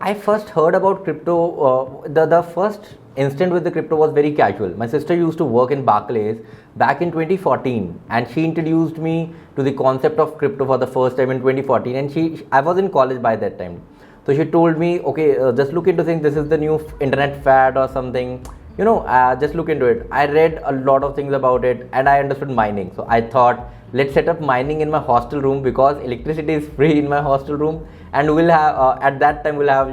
I first heard about crypto, the first instant with the crypto was very casual. My sister used to work in Barclays back in 2014, and she introduced me to the concept of crypto for the first time in 2014. And I was in college by that time. So she told me, okay, just look into things. This is the new internet fad or something. Just look into it. I read a lot of things about it, and I understood mining. So I thought, let's set up mining in my hostel room, because electricity is free in my hostel room, and we'll have at that time we'll have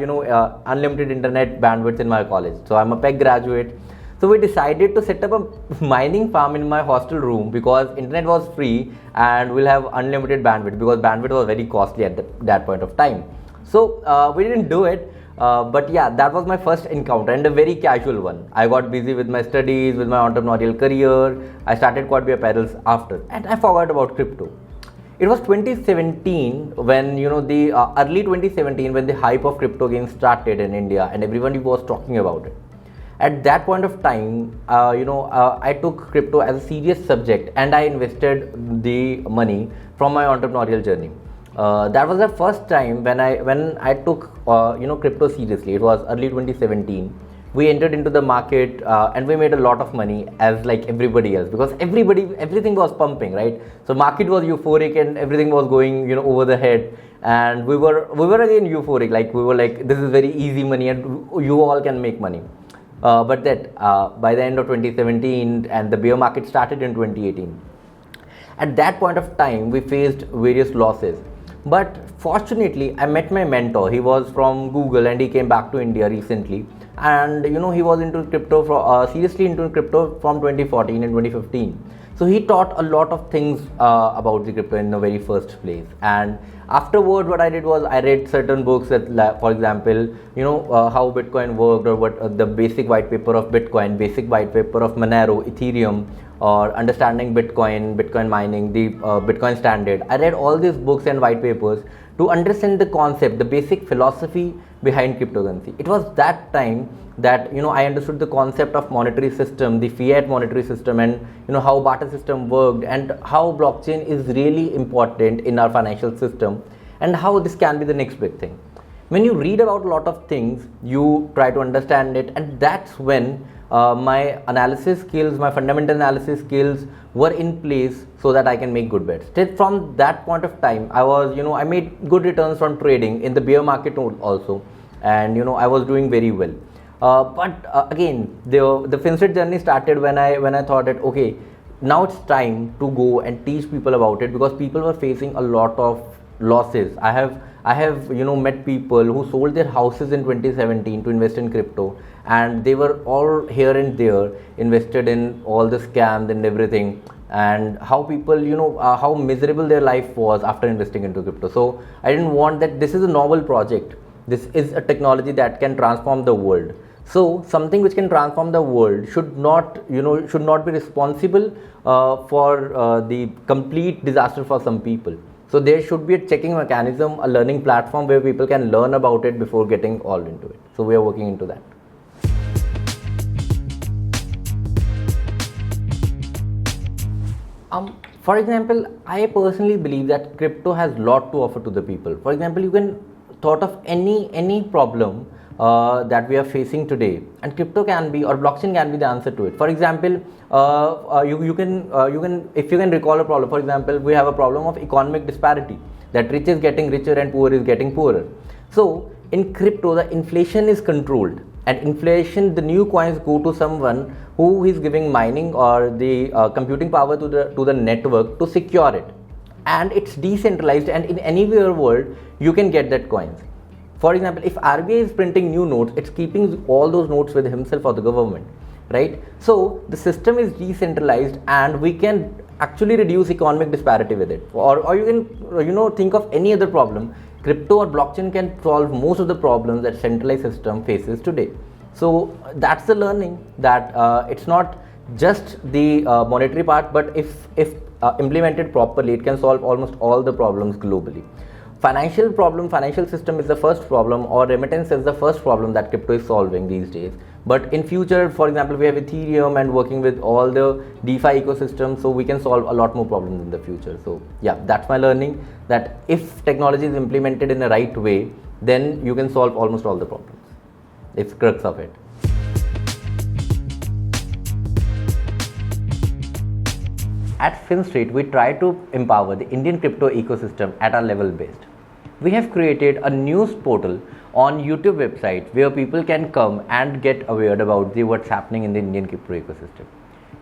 unlimited internet bandwidth in my college. So I'm a PEC graduate. So we decided to set up a mining farm in my hostel room, because internet was free and we'll have unlimited bandwidth, because bandwidth was very costly at that point of time. So we didn't do it. But yeah, that was my first encounter, and a very casual one. I got busy with my studies, with my entrepreneurial career. I started quite a apparels after, and I forgot about crypto. It was 2017 when the early 2017 when the hype of crypto games started in India, and everybody was talking about it. At that point of time, I took crypto as a serious subject, and I invested the money from my entrepreneurial journey. That was the first time when I took crypto seriously. It was early 2017. We entered into the market and we made a lot of money, as like everybody else, because everything was pumping, right? So market was euphoric and everything was going over the head, and we were again euphoric, like we were like, this is very easy money and you all can make money. But that by the end of 2017, and the bear market started in 2018. At that point of time, we faced various losses. But fortunately, I met my mentor. He was from Google and he came back to India recently. And he was into crypto, seriously into crypto from 2014 and 2015. So he taught a lot of things about the crypto in the very first place. And afterward, what I did was I read certain books that, for example, how Bitcoin worked, or what the basic white paper of Bitcoin, basic white paper of Monero, Ethereum, or understanding Bitcoin mining, the Bitcoin standard. I read all these books and white papers to understand the concept, the basic philosophy behind cryptocurrency. It was that time that I understood the concept of monetary system, the fiat monetary system, and how barter system worked, and how blockchain is really important in our financial system, and how this can be the next big thing. When you read about a lot of things, you try to understand it, and that's when my analysis skills, my fundamental analysis skills were in place, so that I can make good bets. From that point of time, I made good returns from trading in the bear market also, and I was doing very well. But again, the FinStreet journey started when I thought that, okay, now it's time to go and teach people about it, because people were facing a lot of losses. I have met people who sold their houses in 2017 to invest in crypto, and they were all here and there invested in all the scams and everything, and how people how miserable their life was after investing into crypto. So I didn't want that. This is a novel project. This is a technology that can transform the world. So something which can transform the world should not be responsible for the complete disaster for some people. So there should be a checking mechanism, a learning platform where people can learn about it before getting all into it. So we are working into that. For example, I personally believe that crypto has a lot to offer to the people. For example, you can thought of any problem that we are facing today, and crypto can be, or blockchain can be, the answer to it. For example, you can if you can recall a problem. For example, we have a problem of economic disparity, that rich is getting richer and poor is getting poorer. So in crypto, the inflation is controlled, and inflation, the new coins go to someone who is giving mining or the computing power to the network to secure it, and it's decentralized, and in anywhere world you can get that coins. For example, if RBI is printing new notes, it's keeping all those notes with himself or the government, right? So the system is decentralized, and we can actually reduce economic disparity with it. Or you can think of any other problem. Crypto or blockchain can solve most of the problems that centralized system faces today. So that's the learning, that it's not just the monetary part, but if implemented properly, it can solve almost all the problems globally. Financial system is the first problem, or remittance is the first problem that crypto is solving these days. But in future, for example, we have Ethereum and working with all the DeFi ecosystem, so we can solve a lot more problems in the future. So yeah, that's my learning, that if technology is implemented in the right way, then you can solve almost all the problems. It's crux of it. At FinStreet, we try to empower the Indian crypto ecosystem at our level best. We have created a news portal on YouTube website where people can come and get aware about what's happening in the Indian crypto ecosystem.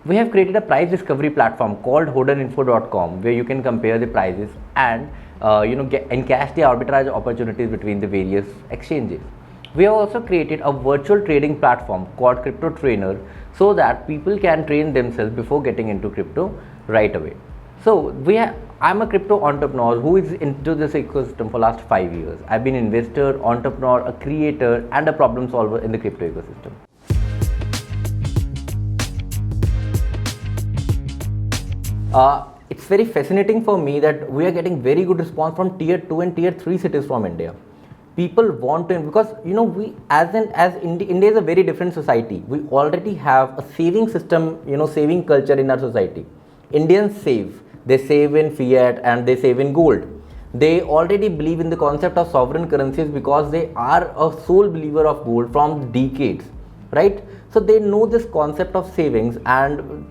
We have created a price discovery platform called hodleninfo.com where you can compare the prices and encash the arbitrage opportunities between the various exchanges. We have also created a virtual trading platform called Crypto Trainer so that people can train themselves before getting into crypto right away. So I'm a crypto entrepreneur who is into this ecosystem for last 5 years. I've been an investor, entrepreneur, a creator and a problem solver in the crypto ecosystem. It's very fascinating for me that we are getting very good response from tier 2 and tier 3 cities from India. People want to, because India is a very different society. We already have a saving system, saving culture in our society. Indians save. They save in fiat and they save in gold. They already believe in the concept of sovereign currencies because they are a sole believer of gold from decades, right? So they know this concept of savings, and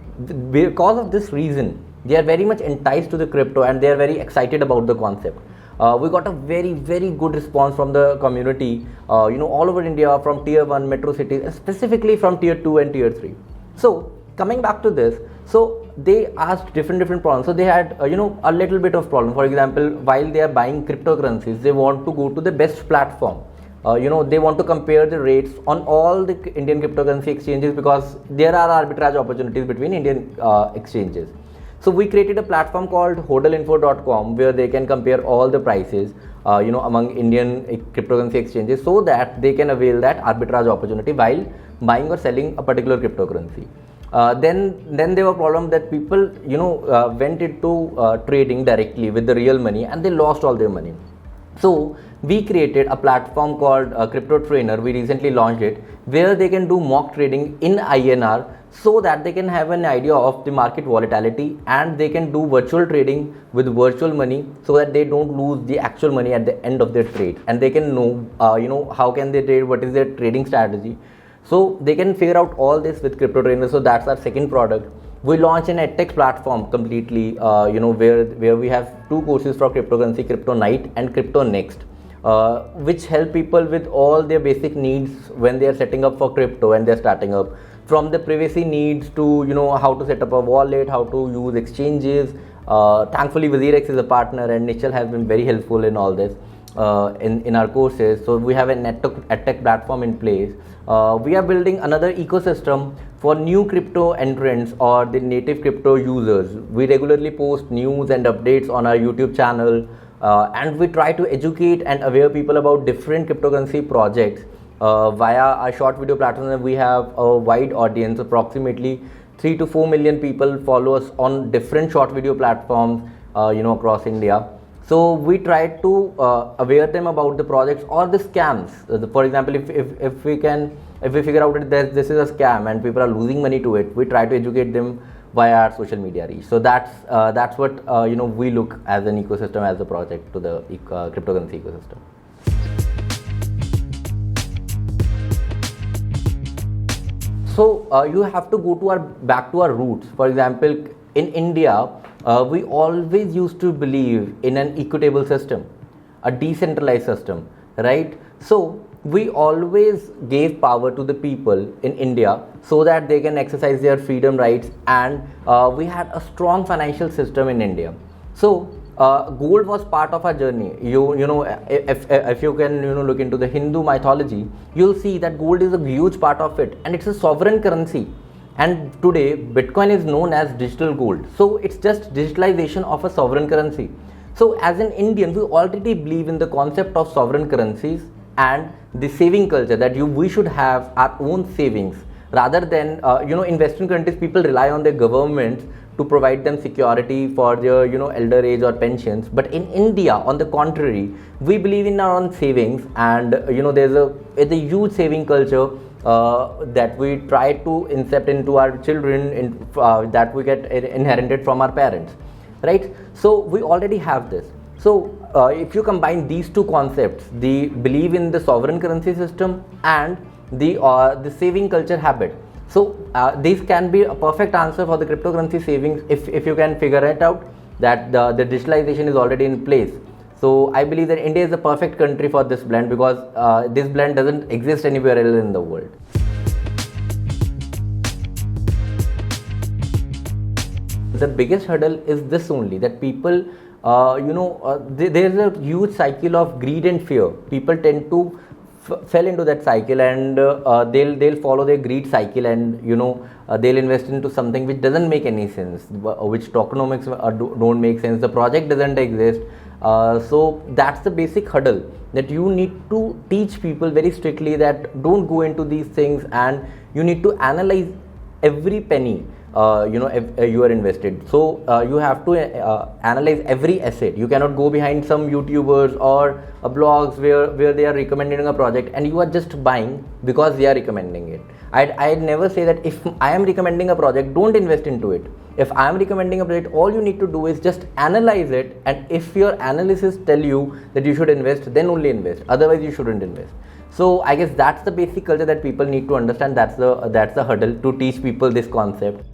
because of this reason, they are very much enticed to the crypto and they are very excited about the concept. We got a very, very good response from the community, all over India, from tier 1 metro cities, specifically from tier 2 and tier 3. So coming back to this, so they asked different problems. So they had a little bit of problem. For example, while they are buying cryptocurrencies, they want to go to the best platform. They want to compare the rates on all the Indian cryptocurrency exchanges because there are arbitrage opportunities between Indian exchanges. So we created a platform called hodleninfo.com where they can compare all the prices among Indian cryptocurrency exchanges so that they can avail that arbitrage opportunity while buying or selling a particular cryptocurrency. Then there were problems that people went into trading directly with the real money and they lost all their money. So we created a platform called Crypto Trainer. We recently launched it where they can do mock trading in INR so that they can have an idea of the market volatility and they can do virtual trading with virtual money so that they don't lose the actual money at the end of their trade, and they can know how can they trade, what is their trading strategy. So they can figure out all this with Crypto Trainer. So that's our second product. We launched an edtech platform completely, where we have 2 courses for cryptocurrency, Crypto Night and Crypto Next, which help people with all their basic needs when they are setting up for crypto and they're starting up. From the privacy needs to how to set up a wallet, how to use exchanges. Thankfully, WazirX is a partner and Nichal has been very helpful in all this in our courses. So we have an edtech platform in place. We are building another ecosystem for new crypto entrants or the native crypto users. We regularly post news and updates on our YouTube channel, and we try to educate and aware people about different cryptocurrency projects via our short video platform. We have a wide audience, approximately 3 to 4 million people follow us on different short video platforms across India. So we try to aware them about the projects or the scams. For example, if we figure out that this is a scam and people are losing money to it, we try to educate them via our social media reach. So that's what we look as an ecosystem, as a project to the cryptocurrency ecosystem. So you have to go back to our roots. For example, in India, we always used to believe in an equitable system, a decentralized system, right? So we always gave power to the people in India so that they can exercise their freedom rights, and we had a strong financial system in India. So gold was part of our journey. If you can look into the Hindu mythology, you'll see that gold is a huge part of it, and it's a sovereign currency. And today, Bitcoin is known as digital gold. So it's just digitalization of a sovereign currency. So as an Indian, we already believe in the concept of sovereign currencies and the saving culture, that we should have our own savings rather than, in Western countries, people rely on their governments to provide them security for their, elder age or pensions. But in India, on the contrary, we believe in our own savings, and, there's a huge saving culture that we try to incept into our children, that we get inherited from our parents, right? So we already have this. So if you combine these two concepts, the belief in the sovereign currency system and the saving culture habit, so this can be a perfect answer for the cryptocurrency savings if you can figure it out that the digitalization is already in place. So I believe that India is the perfect country for this blend, because this blend doesn't exist anywhere else in the world. The biggest hurdle is this only, that people, there's a huge cycle of greed and fear. People tend to fell into that cycle, and they'll follow their greed cycle, and they'll invest into something which doesn't make any sense, which tokenomics don't make sense, the project doesn't exist. So that's the basic hurdle, that you need to teach people very strictly that don't go into these things, and you need to analyze every penny if you are invested. So you have to analyze every asset. You cannot go behind some YouTubers or blogs where they are recommending a project and you are just buying because they are recommending it. I'd never say that if I am recommending a project, don't invest into it. If I am recommending a project, all you need to do is just analyze it, and if your analysis tell you that you should invest, then only invest, otherwise you shouldn't invest. So I guess that's the basic culture that people need to understand. That's the hurdle, to teach people this concept.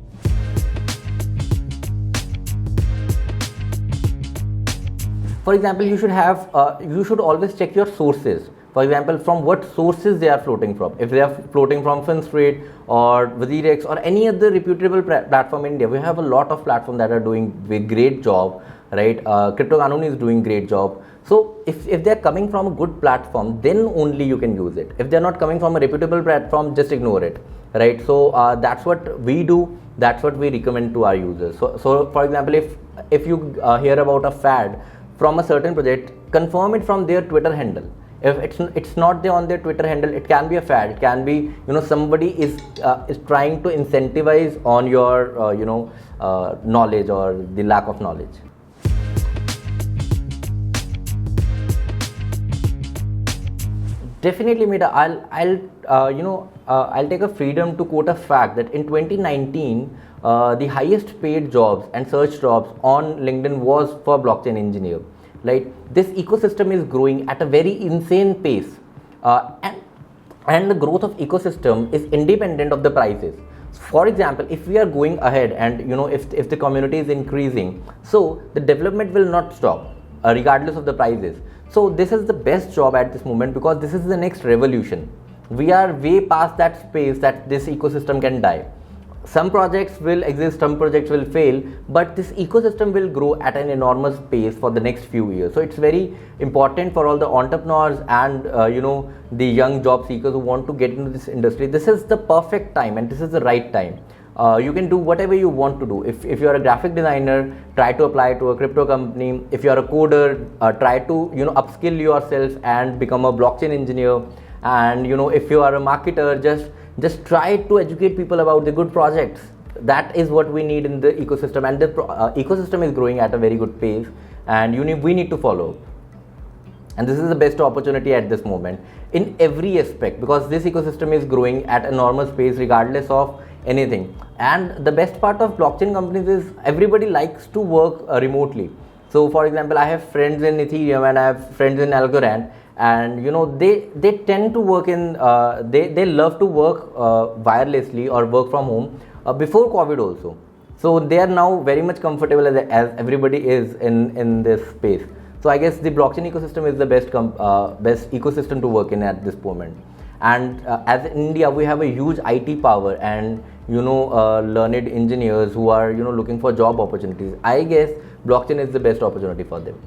For example, you should always check your sources. For example, from what sources they are floating from. If they are floating from FinStreet or WazirX or any other reputable platform in India, we have a lot of platforms that are doing a great job, right? Crypto Kanun is doing great job. So if they are coming from a good platform, then only you can use it. If they are not coming from a reputable platform, just ignore it, right? So that's what we do. That's what we recommend to our users. So for example, if you hear about a fad from a certain project, confirm it from their Twitter handle. If it's not there on their Twitter handle, it can be a fad. It can be somebody is trying to incentivize on your knowledge or the lack of knowledge. Definitely, Meta. I'll take a freedom to quote a fact that in 2019, the highest paid jobs and search jobs on LinkedIn was for blockchain engineer. Right, this ecosystem is growing at a very insane pace, and the growth of ecosystem is independent of the prices. For example, if we are going ahead and if the community is increasing, so the development will not stop regardless of the prices. So this is the best job at this moment, because this is the next revolution. We are way past that space that this ecosystem can die. Some projects will exist, some projects will fail, but this ecosystem will grow at an enormous pace for the next few years. So it's very important for all the entrepreneurs and the young job seekers who want to get into this industry. This is the perfect time, and this is the right time. You can do whatever you want to do. If you are a graphic designer, try to apply to a crypto company. If you are a coder, try to upskill yourself and become a blockchain engineer. And if you are a marketer, just try to educate people about the good projects. That is what we need in the ecosystem, and the ecosystem is growing at a very good pace, and we need to follow. And this is the best opportunity at this moment in every aspect, because this ecosystem is growing at an enormous pace regardless of anything. And the best part of blockchain companies is everybody likes to work remotely. So for example, I have friends in Ethereum and I have friends in Algorand, and they tend to work in they love to work wirelessly or work from home before COVID also. So they are now very much comfortable as everybody is in this space. So I guess the blockchain ecosystem is the best ecosystem to work in at this moment. And as in India, we have a huge IT power and learned engineers who are looking for job opportunities. I guess blockchain is the best opportunity for them.